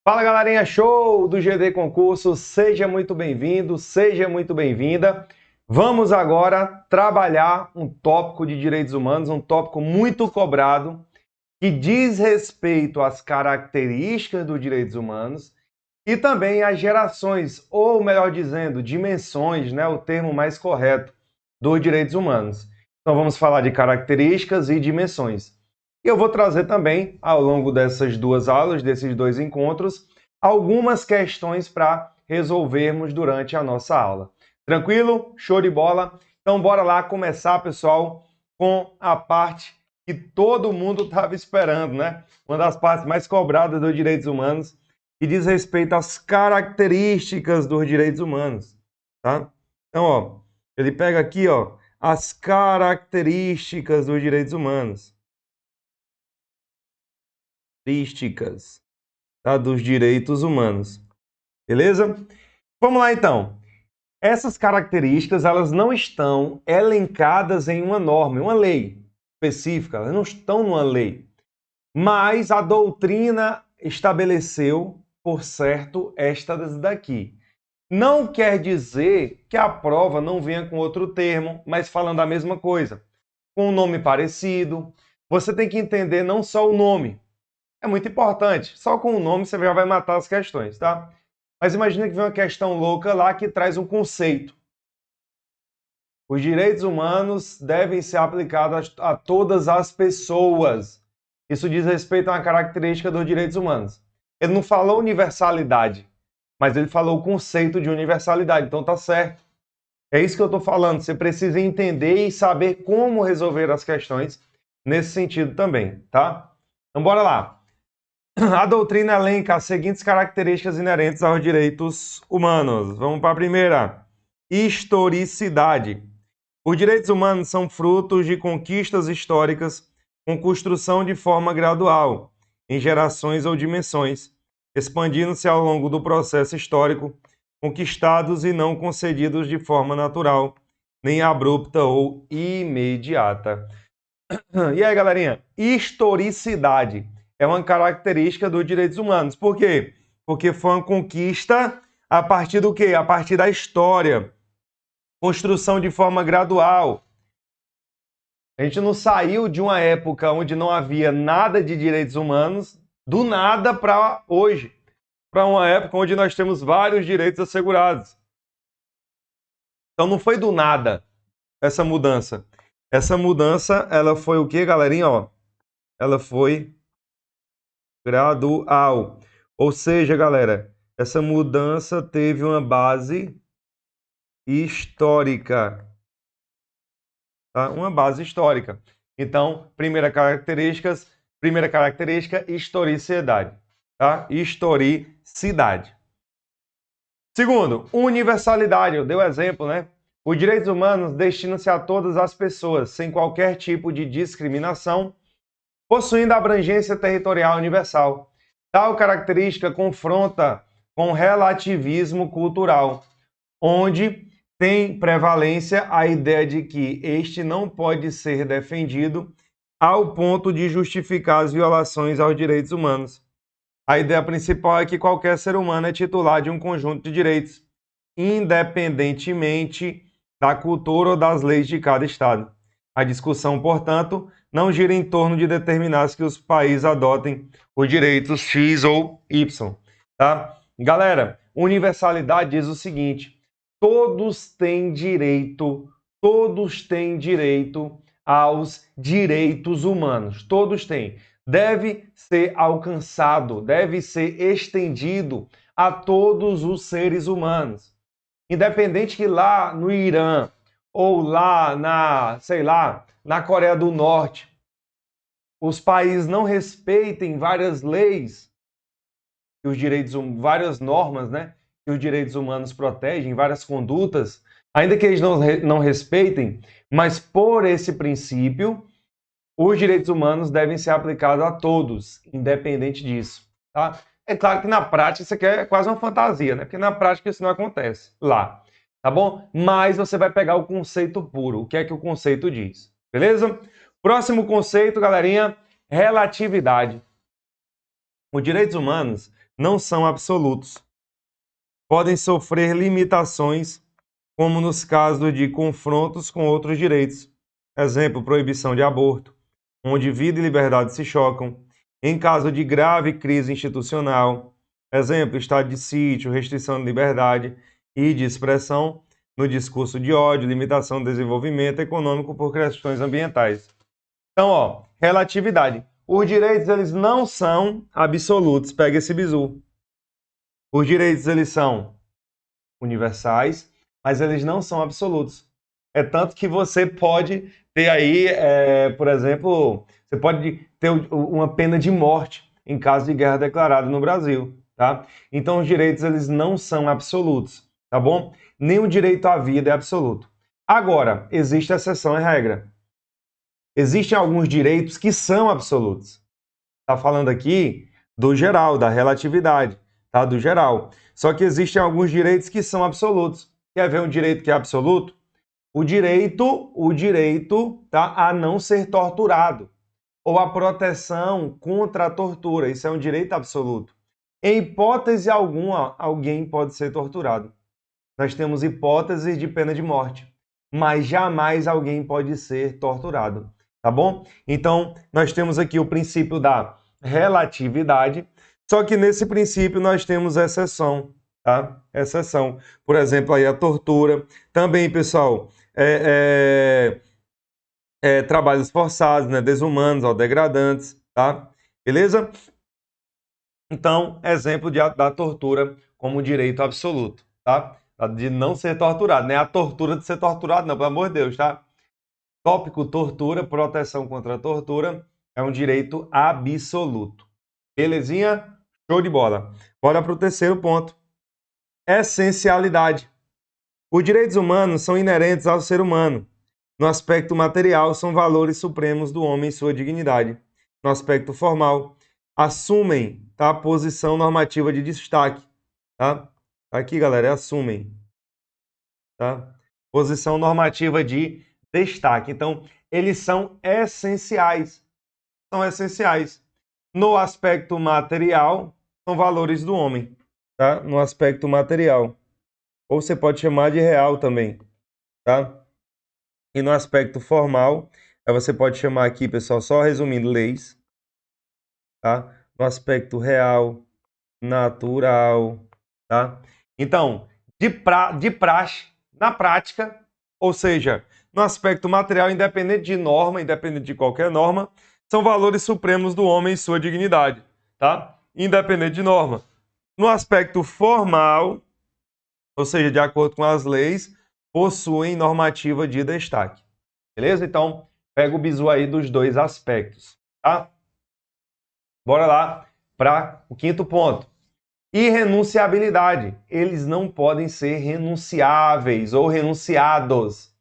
Fala galerinha, show do GD Concurso, seja muito bem-vindo, seja muito bem-vinda. Vamos agora trabalhar um tópico de direitos humanos, um tópico muito cobrado, que diz respeito às características dos direitos humanos e também às gerações, ou melhor dizendo, dimensões, né, o termo mais correto, dos direitos humanos. Então vamos falar de características e dimensões. E eu vou trazer também, ao longo dessas duas aulas, desses dois encontros, algumas questões para resolvermos durante a nossa aula. Tranquilo? Show de bola? Então bora lá começar, pessoal, com a parte que todo mundo estava esperando, né? Uma das partes mais cobradas dos direitos humanos, que diz respeito às características dos direitos humanos, tá? Então, ó, ele pega aqui, ó, as características dos direitos humanos. Características, tá, dos direitos humanos. Beleza? Vamos lá então. Essas características, elas não estão elencadas em uma norma, em uma lei específica, elas não estão numa lei. Mas a doutrina estabeleceu, por certo, estas daqui. Não quer dizer que a prova não venha com outro termo, mas falando a mesma coisa, com um nome parecido. Você tem que entender não só o nome, é muito importante. Só com o nome você já vai matar as questões, tá? Mas imagina que vem uma questão louca lá que traz um conceito. Os direitos humanos devem ser aplicados a todas as pessoas. Isso diz respeito a uma característica dos direitos humanos. Ele não falou universalidade, mas ele falou o conceito de universalidade. Então tá certo. É isso que eu estou falando. Você precisa entender e saber como resolver as questões nesse sentido também, tá? Então bora lá. A doutrina elenca as seguintes características inerentes aos direitos humanos. Vamos para a primeira. Historicidade. Os direitos humanos são frutos de conquistas históricas com construção de forma gradual, em gerações ou dimensões, expandindo-se ao longo do processo histórico, conquistados e não concedidos de forma natural, nem abrupta ou imediata. E aí, galerinha? Historicidade é uma característica dos direitos humanos. Por quê? Porque foi uma conquista a partir do quê? A partir da história. Construção de forma gradual. A gente não saiu de uma época onde não havia nada de direitos humanos, do nada para hoje. Para uma época onde nós temos vários direitos assegurados. Então não foi do nada essa mudança. Essa mudança, ela foi o quê, galerinha? Ó, ela foi gradual. Ou seja, galera, essa mudança teve uma base histórica. Tá? Uma base histórica. Então, primeira característica, historicidade. Tá? Historicidade. Segundo, universalidade. Eu dei o exemplo, né? Os direitos humanos destinam-se a todas as pessoas, sem qualquer tipo de discriminação, possuindo abrangência territorial universal. Tal característica confronta com relativismo cultural, onde tem prevalência a ideia de que este não pode ser defendido ao ponto de justificar as violações aos direitos humanos. A ideia principal é que qualquer ser humano é titular de um conjunto de direitos, independentemente da cultura ou das leis de cada estado. A discussão, portanto, não gira em torno de determinar se os países adotem os direitos X ou Y. Tá? Galera, universalidade diz o seguinte: todos têm direito aos direitos humanos. Todos têm. Deve ser alcançado, deve ser estendido a todos os seres humanos. Independente que lá no Irã ou lá na Coreia do Norte, os países não respeitem várias leis que os direitos, várias normas, né, que os direitos humanos protegem, várias condutas, ainda que eles não respeitem, mas por esse princípio, os direitos humanos devem ser aplicados a todos, independente disso. Tá? É claro que na prática isso aqui é quase uma fantasia, né? Porque na prática isso não acontece lá. Tá bom? Mas você vai pegar o conceito puro. O que é que o conceito diz? Beleza? Próximo conceito, galerinha, relatividade. Os direitos humanos não são absolutos. Podem sofrer limitações, como nos casos de confrontos com outros direitos. Exemplo, proibição de aborto, onde vida e liberdade se chocam. Em caso de grave crise institucional, exemplo, estado de sítio, restrição de liberdade e de expressão no discurso de ódio, limitação do desenvolvimento econômico por questões ambientais. Então, ó, relatividade. Os direitos, eles não são absolutos. Pega esse bizu. Os direitos, eles são universais, mas eles não são absolutos. É tanto que você pode ter aí, por exemplo, você pode ter uma pena de morte em caso de guerra declarada no Brasil, tá? Então, os direitos, eles não são absolutos, tá bom? Nem o direito à vida é absoluto. Agora, existe exceção e regra. Existem alguns direitos que são absolutos. Está falando aqui do geral, da relatividade, tá? Do geral. Só que existem alguns direitos que são absolutos. Quer ver um direito que é absoluto? O direito, tá? A não ser torturado. Ou a proteção contra a tortura. Isso é um direito absoluto. Em hipótese alguma, alguém pode ser torturado. Nós temos hipóteses de pena de morte, mas jamais alguém pode ser torturado, tá bom? Então, nós temos aqui o princípio da relatividade, só que nesse princípio nós temos exceção, tá? Exceção. Por exemplo, aí a tortura. Também, pessoal, trabalhos forçados, né? Desumanos ou degradantes, tá? Beleza? Então, exemplo da tortura como direito absoluto, tá? De não ser torturado, não é a tortura de ser torturado, não, pelo amor de Deus, tá? Tópico tortura, proteção contra a tortura, é um direito absoluto. Belezinha? Show de bola. Bora para o terceiro ponto. Essencialidade. Os direitos humanos são inerentes ao ser humano. No aspecto material, são valores supremos do homem e sua dignidade. No aspecto formal, assumem, tá, posição normativa de destaque. Tá? Aqui, galera, assumem. Tá? Posição normativa de destaque. Então, eles são essenciais. São essenciais. No aspecto material, são valores do homem. Tá? No aspecto material. Ou você pode chamar de real também. Tá? E no aspecto formal, você pode chamar aqui, pessoal, só resumindo, leis. Tá? No aspecto real, natural. Tá? Então, de praxe, na prática, ou seja, no aspecto material, independente de norma, independente de qualquer norma, são valores supremos do homem e sua dignidade, tá? Independente de norma. No aspecto formal, ou seja, de acordo com as leis, possuem normativa de destaque. Beleza? Então, pega o bizu aí dos dois aspectos, tá? Bora lá para o quinto ponto. Irrenunciabilidade. Eles não podem ser renunciáveis ou renunciados.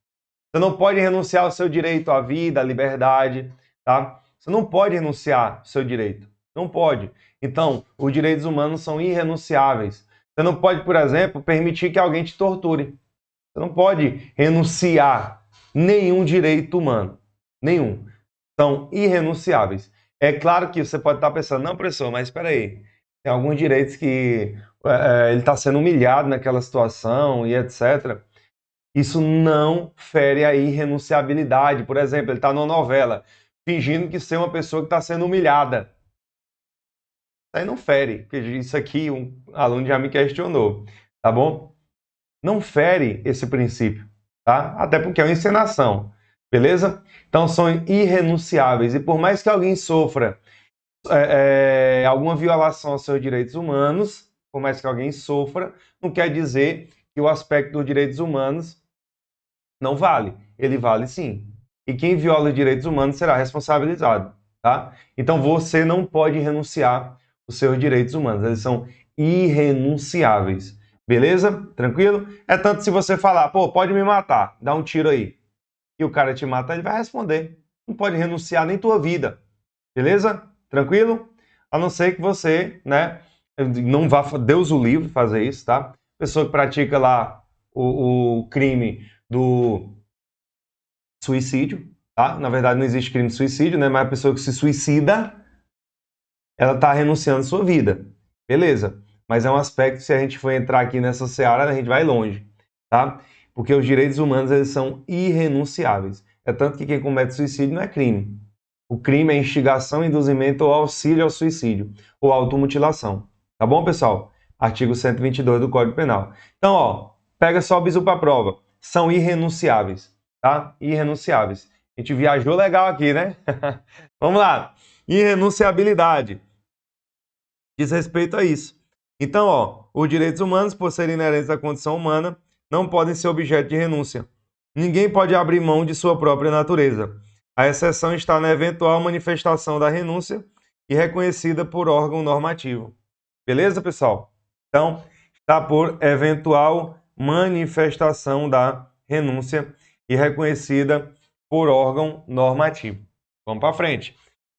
Você não pode renunciar ao seu direito à vida, à liberdade, tá? Você não pode renunciar ao seu direito. Não pode. Então, os direitos humanos são irrenunciáveis. Você não pode, por exemplo, permitir que alguém te torture. Você não pode renunciar nenhum direito humano. Nenhum. São irrenunciáveis. É claro que você pode estar pensando, não, professor, mas espera aí. Tem alguns direitos que ele está sendo humilhado naquela situação e etc. Isso não fere a irrenunciabilidade. Por exemplo, ele está numa novela, fingindo que ser uma pessoa que está sendo humilhada. Isso aí não fere, porque isso aqui um aluno já me questionou, tá bom? Não fere esse princípio, tá? Até porque é uma encenação, beleza? Então são irrenunciáveis. E por mais que alguém sofra alguma violação aos seus direitos humanos, por mais que alguém sofra, não quer dizer que o aspecto dos direitos humanos não vale. Ele vale sim. E quem viola os direitos humanos será responsabilizado, tá? Então você não pode renunciar os seus direitos humanos. Eles são irrenunciáveis. Beleza? Tranquilo? É tanto se você falar, pô, pode me matar, dá um tiro aí. E o cara te matar, ele vai responder. Não pode renunciar nem tua vida. Beleza? Tranquilo? A não ser que você, né, não vá, Deus o livre, fazer isso, tá? Pessoa que pratica lá o crime do suicídio, tá? Na verdade, não existe crime de suicídio, né? Mas a pessoa que se suicida, ela está renunciando à sua vida. Beleza. Mas é um aspecto, se a gente for entrar aqui nessa seara, a gente vai longe, tá? Porque os direitos humanos, eles são irrenunciáveis. É tanto que quem comete suicídio não é crime. O crime é instigação, induzimento ou auxílio ao suicídio, ou automutilação. Tá bom, pessoal? Artigo 122 do Código Penal. Então, ó, pega só o bizu para prova. São irrenunciáveis, tá? Irrenunciáveis. A gente viajou legal aqui, né? Vamos lá. Irrenunciabilidade. Diz respeito a isso. Então, ó, os direitos humanos, por serem inerentes à condição humana, não podem ser objeto de renúncia. Ninguém pode abrir mão de sua própria natureza. A exceção está na eventual manifestação da renúncia e reconhecida por órgão normativo. Beleza, pessoal? Então, está por eventual manifestação da renúncia e reconhecida por órgão normativo. Vamos para frente.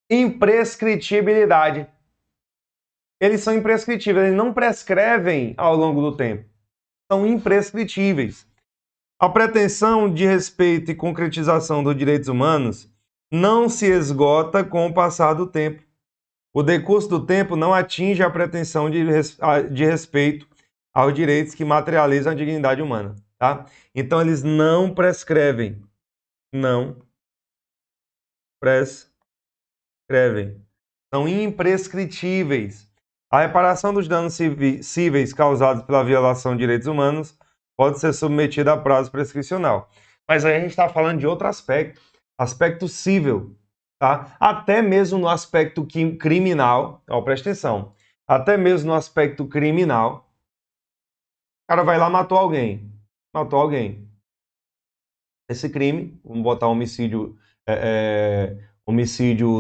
Imprescritibilidade. Eles são imprescritíveis, eles não prescrevem ao longo do tempo. São imprescritíveis. A pretensão de respeito e concretização dos direitos humanos não se esgota com o passar do tempo. O decurso do tempo não atinge a pretensão de respeito aos direitos que materializam a dignidade humana. Tá? Então, eles não prescrevem. Não prescrevem. São imprescritíveis. A reparação dos danos cíveis causados pela violação de direitos humanos pode ser submetida a prazo prescricional. Mas aí a gente está falando de outro aspecto, aspecto cível, tá? Até mesmo no aspecto criminal, ó, presta atenção, até mesmo no aspecto criminal, o cara vai lá, matou alguém. Esse crime, vamos botar homicídio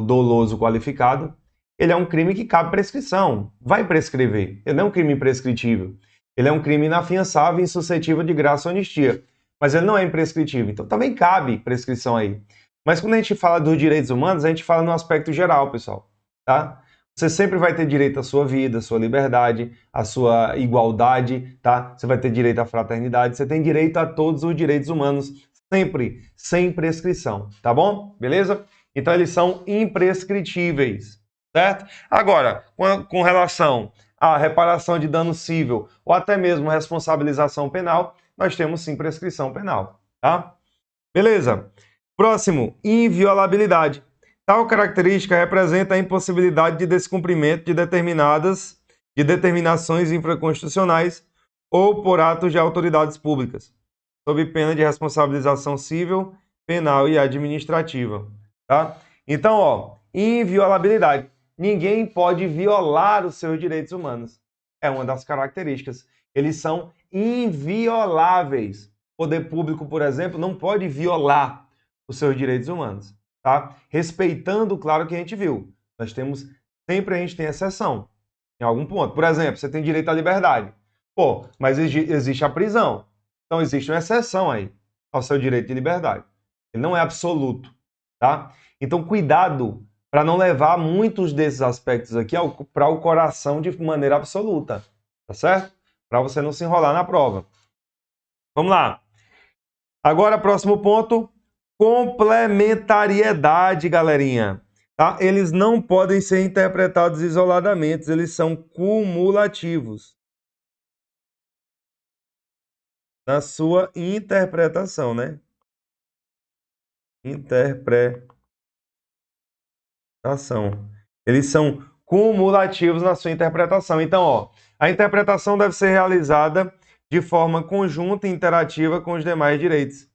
doloso qualificado, ele é um crime que cabe prescrição, vai prescrever. Ele não é um crime imprescritível. Ele é um crime inafiançável e insuscetível de graça ou anistia. Mas ele não é imprescritível. Então também cabe prescrição aí. Mas quando a gente fala dos direitos humanos, a gente fala no aspecto geral, pessoal. Tá? Você sempre vai ter direito à sua vida, à sua liberdade, à sua igualdade, tá? Você vai ter direito à fraternidade, você tem direito a todos os direitos humanos, sempre, sem prescrição, tá bom? Beleza? Então eles são imprescritíveis, certo? Agora, com relação à reparação de dano cível ou até mesmo responsabilização penal, nós temos sim prescrição penal, tá? Beleza? Próximo, inviolabilidade. Tal característica representa a impossibilidade de descumprimento de determinações infraconstitucionais ou por atos de autoridades públicas, sob pena de responsabilização civil, penal e administrativa. Tá? Então, ó, inviolabilidade. Ninguém pode violar os seus direitos humanos. É uma das características. Eles são invioláveis. O poder público, por exemplo, não pode violar os seus direitos humanos. Tá? Respeitando, claro, que a gente viu. Sempre a gente tem exceção em algum ponto. Por exemplo, você tem direito à liberdade. Pô, mas existe a prisão. Então existe uma exceção aí ao seu direito de liberdade. Ele não é absoluto, tá? Então cuidado para não levar muitos desses aspectos aqui para o coração de maneira absoluta, tá certo? Para você não se enrolar na prova. Vamos lá. Agora, próximo ponto. Complementariedade, galerinha. Tá? Eles não podem ser interpretados isoladamente, eles são cumulativos na sua interpretação, né? Interpretação. Eles são cumulativos na sua interpretação. Então, ó, a interpretação deve ser realizada de forma conjunta e interativa com os demais direitos,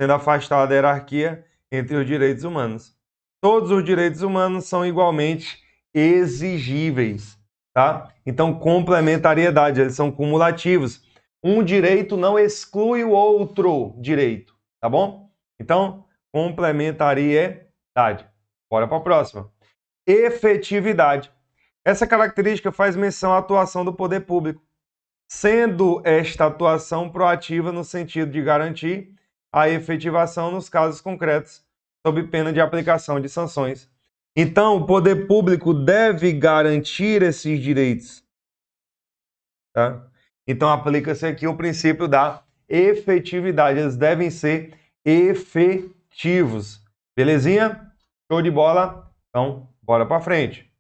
sendo afastada a hierarquia entre os direitos humanos. Todos os direitos humanos são igualmente exigíveis, tá? Então, complementariedade, eles são cumulativos. Um direito não exclui o outro direito, tá bom? Então, complementariedade. Bora para a próxima. Efetividade. Essa característica faz menção à atuação do poder público, sendo esta atuação proativa no sentido de garantir a efetivação nos casos concretos, sob pena de aplicação de sanções. Então, o poder público deve garantir esses direitos. Tá? Então, aplica-se aqui o princípio da efetividade. Eles devem ser efetivos. Belezinha? Show de bola? Então, bora para frente.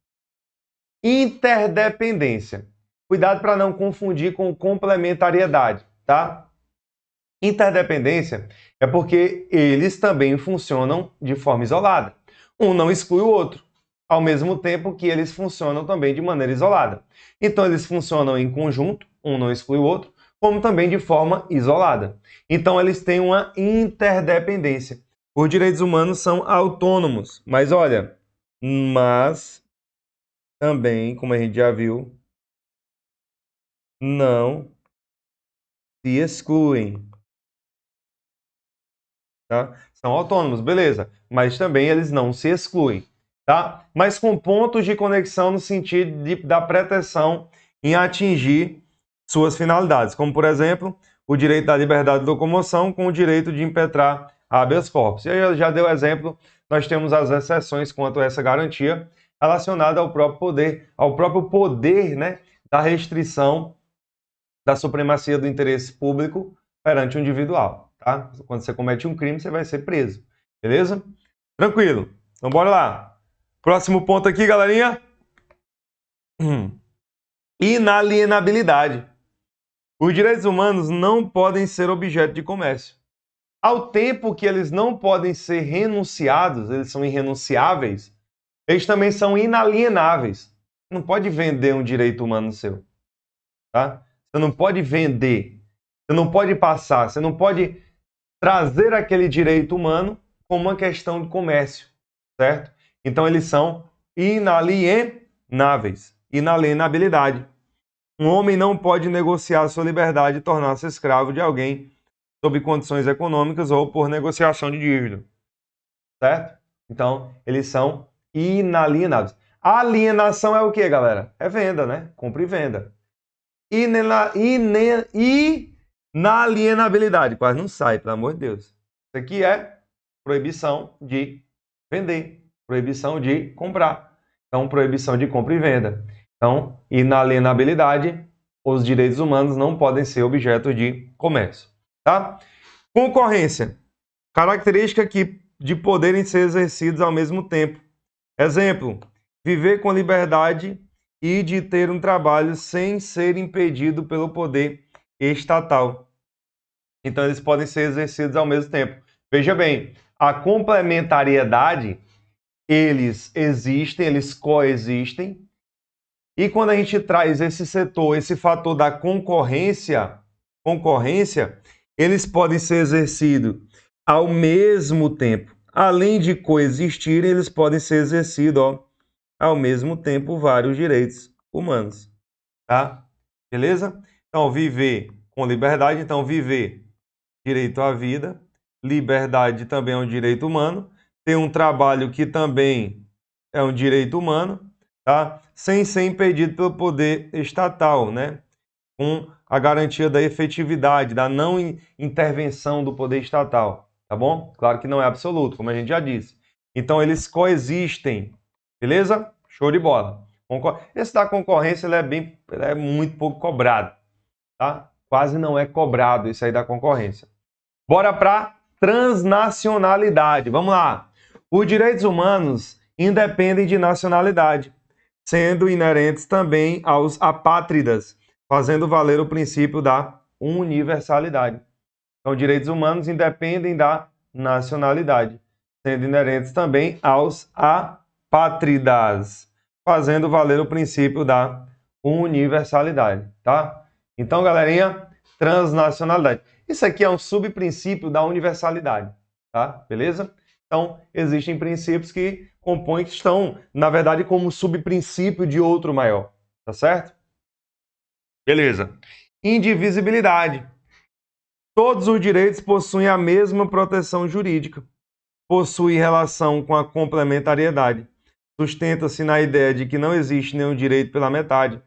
interdependência. Cuidado para não confundir com complementariedade, tá? Interdependência é porque eles também funcionam de forma isolada. Um não exclui o outro, ao mesmo tempo que eles funcionam também de maneira isolada. Então, eles funcionam em conjunto, um não exclui o outro, como também de forma isolada. Então, eles têm uma interdependência. Os direitos humanos são autônomos, mas olha, também, como a gente já viu, não se excluem. Tá? São autônomos, beleza, mas também eles não se excluem, tá? Mas com pontos de conexão no sentido da pretensão em atingir suas finalidades, como, por exemplo, o direito da liberdade de locomoção com o direito de impetrar habeas corpus. E aí eu já dei o exemplo, nós temos as exceções quanto a essa garantia relacionada ao próprio poder, né, da restrição da supremacia do interesse público perante o individual, tá? Quando você comete um crime, você vai ser preso, beleza? Tranquilo. Então, bora lá. Próximo ponto aqui, galerinha. Inalienabilidade. Os direitos humanos não podem ser objeto de comércio. Ao tempo que eles não podem ser renunciados, eles são irrenunciáveis, eles também são inalienáveis. Não pode vender um direito humano seu, tá? Você não pode vender, você não pode passar, você não pode trazer aquele direito humano como uma questão de comércio, certo? Então eles são inalienáveis, inalienabilidade. Um homem não pode negociar sua liberdade e tornar-se escravo de alguém sob condições econômicas ou por negociação de dívida, certo? Então eles são inalienáveis. A alienação é o que, galera? É venda, né? Compra e venda. Inalienabilidade, quase não sai, pelo amor de Deus. Isso aqui é proibição de vender, proibição de comprar. Então, proibição de compra e venda. Então, inalienabilidade, os direitos humanos não podem ser objeto de comércio. Tá? Concorrência, característica de poderem ser exercidos ao mesmo tempo. Exemplo, viver com liberdade e de ter um trabalho sem ser impedido pelo poder estatal. Então, eles podem ser exercidos ao mesmo tempo. Veja bem, a complementariedade, eles existem, eles coexistem, e quando a gente traz esse setor, esse fator da concorrência, eles podem ser exercidos ao mesmo tempo. Além de coexistirem, eles podem ser exercidos, ao mesmo tempo, vários direitos humanos, tá? Beleza? Então, viver com liberdade, então viver, direito à vida, liberdade também é um direito humano, ter um trabalho que também é um direito humano, tá? Sem ser impedido pelo poder estatal, né? Com a garantia da efetividade, da não intervenção do poder estatal, tá bom? Claro que não é absoluto, como a gente já disse. Então, eles coexistem, beleza? Show de bola. Esse da concorrência ele é muito pouco cobrado, tá? Quase não é cobrado isso aí da concorrência. Bora para transnacionalidade. Vamos lá. Os direitos humanos independem de nacionalidade, sendo inerentes também aos apátridas, fazendo valer o princípio da universalidade. Então, direitos humanos independem da nacionalidade, sendo inerentes também aos apátridas, fazendo valer o princípio da universalidade, tá? Então, galerinha, transnacionalidade. Isso aqui é um subprincípio da universalidade, tá? Beleza? Então, existem princípios que compõem, que estão, na verdade, como subprincípio de outro maior, tá certo? Beleza. Indivisibilidade. Todos os direitos possuem a mesma proteção jurídica, possuem relação com a complementariedade. Sustenta-se na ideia de que não existe nenhum direito pela metade.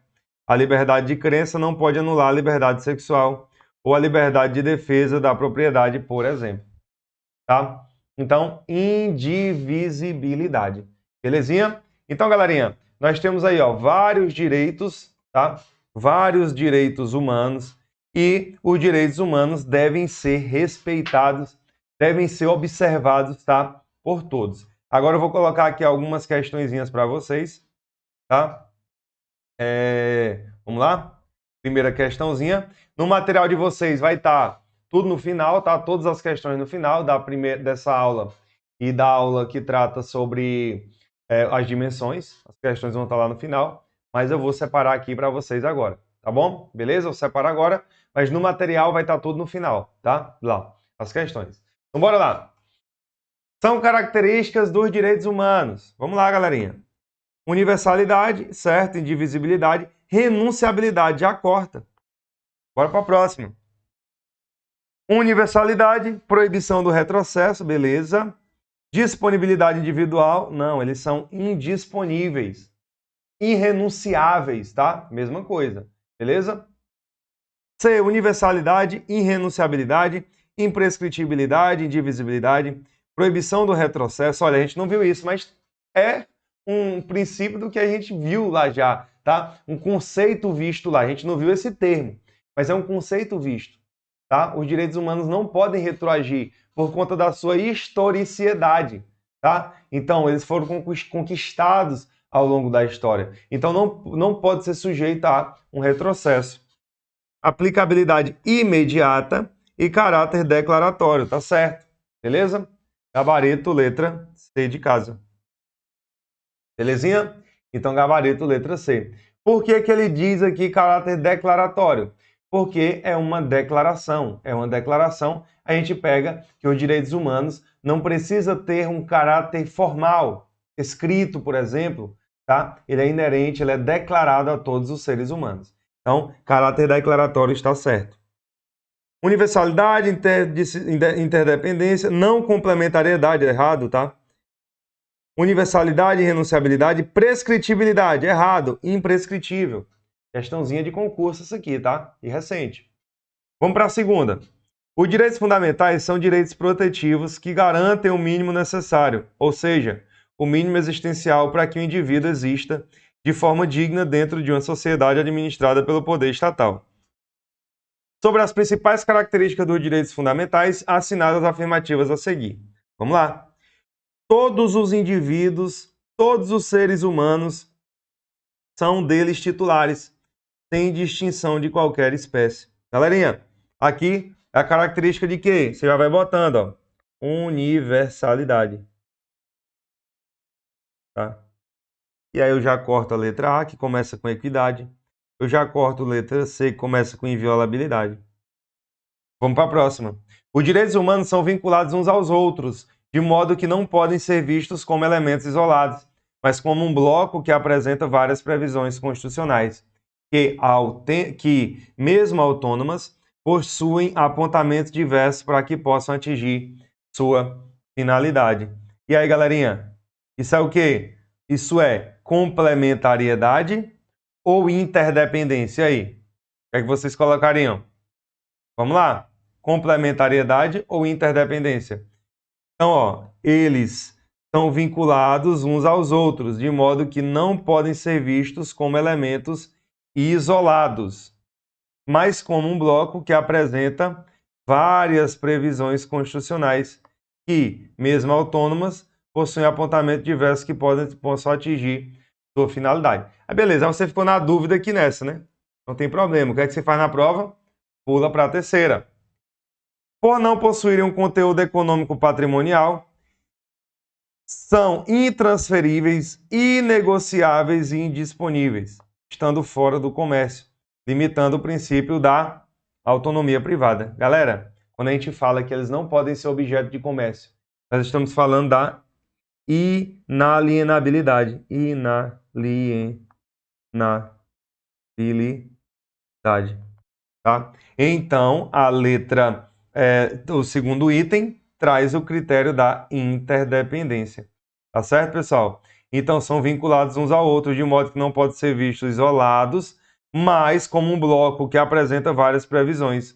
A liberdade de crença não pode anular a liberdade sexual ou a liberdade de defesa da propriedade, por exemplo. Tá? Então, indivisibilidade. Belezinha? Então, galerinha, nós temos aí, ó, vários direitos, tá? Vários direitos humanos e os direitos humanos devem ser respeitados, devem ser observados, tá? Por todos. Agora eu vou colocar aqui algumas questõezinhas para vocês, tá? Vamos lá? Primeira questãozinha. No material de vocês vai estar tudo no final, tá? Todas as questões no final dessa aula e da aula que trata sobre as dimensões. As questões vão estar lá no final, mas eu vou separar aqui para vocês agora, tá bom? Beleza? Eu separo agora, mas no material vai estar tudo no final, tá? Lá, as questões. Então, bora lá. São características dos direitos humanos. Vamos lá, galerinha. Universalidade, certo? Indivisibilidade, renunciabilidade, já corta. Bora para a próxima. Universalidade, proibição do retrocesso, beleza. Disponibilidade individual, não, eles são indisponíveis. Irrenunciáveis, tá? Mesma coisa, beleza? C, universalidade, irrenunciabilidade, imprescritibilidade, indivisibilidade, proibição do retrocesso. Olha, a gente não viu isso, mas é um princípio do que a gente viu lá já, tá? Um conceito visto lá. A gente não viu esse termo, mas é um conceito visto, tá? Os direitos humanos não podem retroagir por conta da sua historicidade, tá? Então, eles foram conquistados ao longo da história. Então, não pode ser sujeito a um retrocesso. Aplicabilidade imediata e caráter declaratório, tá certo? Beleza? Gabarito, letra C de casa. Belezinha? Então, gabarito, letra C. Por que que ele diz aqui caráter declaratório? Porque é uma declaração. É uma declaração. A gente pega que os direitos humanos não precisa ter um caráter formal, escrito, por exemplo, tá? Ele é inerente, ele é declarado a todos os seres humanos. Então, caráter declaratório está certo. Universalidade, interdependência, não complementariedade, errado, tá? Universalidade, renunciabilidade, prescritibilidade, errado, imprescritível. Questãozinha de concurso isso aqui, tá? E recente. Vamos para a segunda. Os direitos fundamentais são direitos protetivos que garantem o mínimo necessário, ou seja, o mínimo existencial para que o indivíduo exista de forma digna dentro de uma sociedade administrada pelo poder estatal. Sobre as principais características dos direitos fundamentais, assinadas as afirmativas a seguir. Vamos lá. Todos os indivíduos, todos os seres humanos são deles titulares, sem distinção de qualquer espécie. Galerinha, aqui é a característica de quê? Você já vai botando, ó. Universalidade. Tá? E aí eu já corto a letra A, que começa com equidade. Eu já corto a letra C, que começa com inviolabilidade. Vamos para a próxima. Os direitos humanos são vinculados uns aos outros, de modo que não podem ser vistos como elementos isolados, mas como um bloco que apresenta várias previsões constitucionais, que mesmo autônomas, possuem apontamentos diversos para que possam atingir sua finalidade. E aí, galerinha, isso é o quê? Isso é complementariedade ou interdependência? E aí? O que é que vocês colocariam? Vamos lá? Complementariedade ou interdependência? Então, ó, eles são vinculados uns aos outros, de modo que não podem ser vistos como elementos isolados, mas como um bloco que apresenta várias previsões constitucionais que, mesmo autônomas, possuem apontamentos diversos que possam atingir sua finalidade. Aí, beleza, você ficou na dúvida aqui nessa, né? Não tem problema. O que é que você faz na prova? Pula para a terceira. Por não possuírem um conteúdo econômico patrimonial, são intransferíveis, inegociáveis e indisponíveis, estando fora do comércio, limitando o princípio da autonomia privada. Galera, quando a gente fala que eles não podem ser objeto de comércio, nós estamos falando da inalienabilidade. Inalienabilidade. Tá? Então, a letra, o segundo item, traz o critério da interdependência. Tá certo, pessoal? Então, são vinculados uns ao outro, de modo que não podem ser vistos isolados, mas como um bloco que apresenta várias previsões.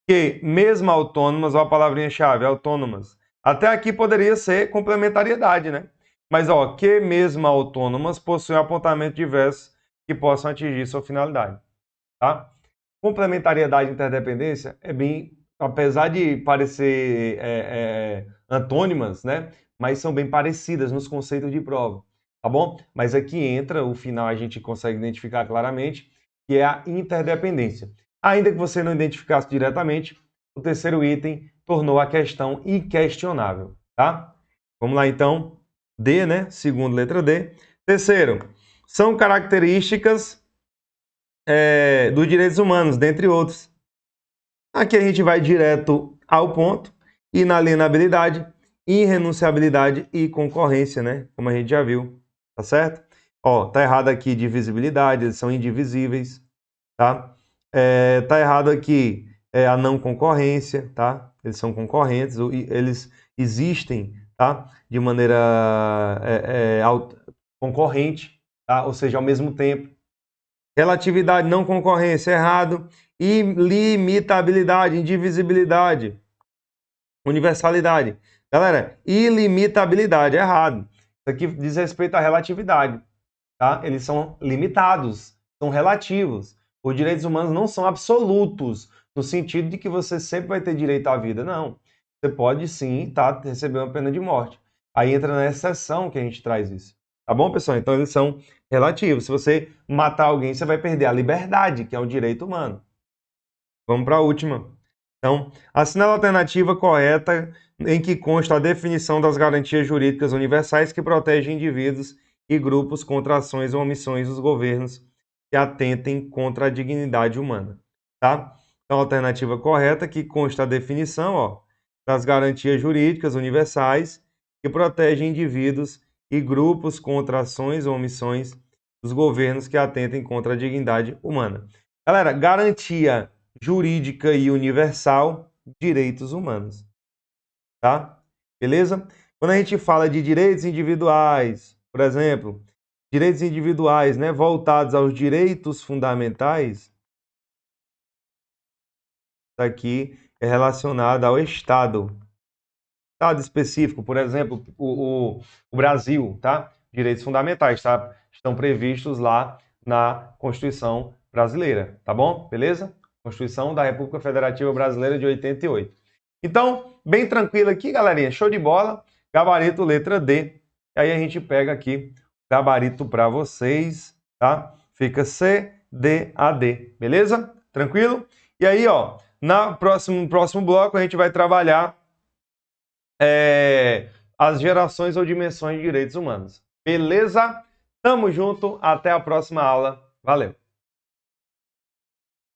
Que, mesmo autônomas, ó a palavrinha-chave, autônomas. Até aqui poderia ser complementariedade, né? Mas, ó, que mesmo autônomas possuem apontamento diversos que possam atingir sua finalidade. Tá? Complementariedade e interdependência é bem, apesar de parecer antônimas, né? Mas são bem parecidas nos conceitos de prova. tá bom? Mas aqui entra, o final a gente consegue identificar claramente, que é a interdependência. Ainda que você não identificasse diretamente, o terceiro item tornou a questão inquestionável, tá? Vamos lá então, D, né? Segundo, letra D. Terceiro, são características dos direitos humanos, dentre outros. Aqui a gente vai direto ao ponto: inalienabilidade, irrenunciabilidade e concorrência, né? Como a gente já viu, tá certo? Ó, tá errado aqui divisibilidade, eles são indivisíveis, tá? Tá errado aqui a não concorrência, tá? Eles são concorrentes, eles existem, tá? De maneira concorrente, tá? Ou seja, ao mesmo tempo. Relatividade, não concorrência, errado. Ilimitabilidade, indivisibilidade, universalidade. Galera, ilimitabilidade, errado. Isso aqui diz respeito à relatividade, tá? Eles são limitados, são relativos. Os direitos humanos não são absolutos, no sentido de que você sempre vai ter direito à vida. Não. Você pode sim, tá, receber uma pena de morte. Aí entra na exceção que a gente traz isso. Tá bom, pessoal? Então eles são relativos. Se você matar alguém, você vai perder a liberdade, que é um direito humano. Vamos para a última. Então, assinala a alternativa correta em que consta a definição das garantias jurídicas universais que protegem indivíduos e grupos contra ações ou omissões dos governos que atentem contra a dignidade humana, tá? Então, a alternativa correta que consta a definição, ó, das garantias jurídicas universais que protegem indivíduos e grupos contra ações ou omissões dos governos que atentem contra a dignidade humana. Galera, garantia jurídica e universal, direitos humanos, tá? Beleza? Quando a gente fala de direitos individuais, por exemplo, direitos individuais, né, voltados aos direitos fundamentais, isso aqui é relacionado ao Estado. Estado específico, por exemplo, o Brasil, tá? Direitos fundamentais, tá? Estão previstos lá na Constituição brasileira, tá bom? Beleza? Constituição da República Federativa Brasileira de 88. Então, bem tranquilo aqui, galerinha. Show de bola. Gabarito letra D. E aí a gente pega aqui o gabarito para vocês, tá? Fica C, D, A, D. Beleza? Tranquilo? E aí, ó, no próximo bloco a gente vai trabalhar as gerações ou dimensões de direitos humanos. Beleza? Tamo junto. Até a próxima aula. Valeu!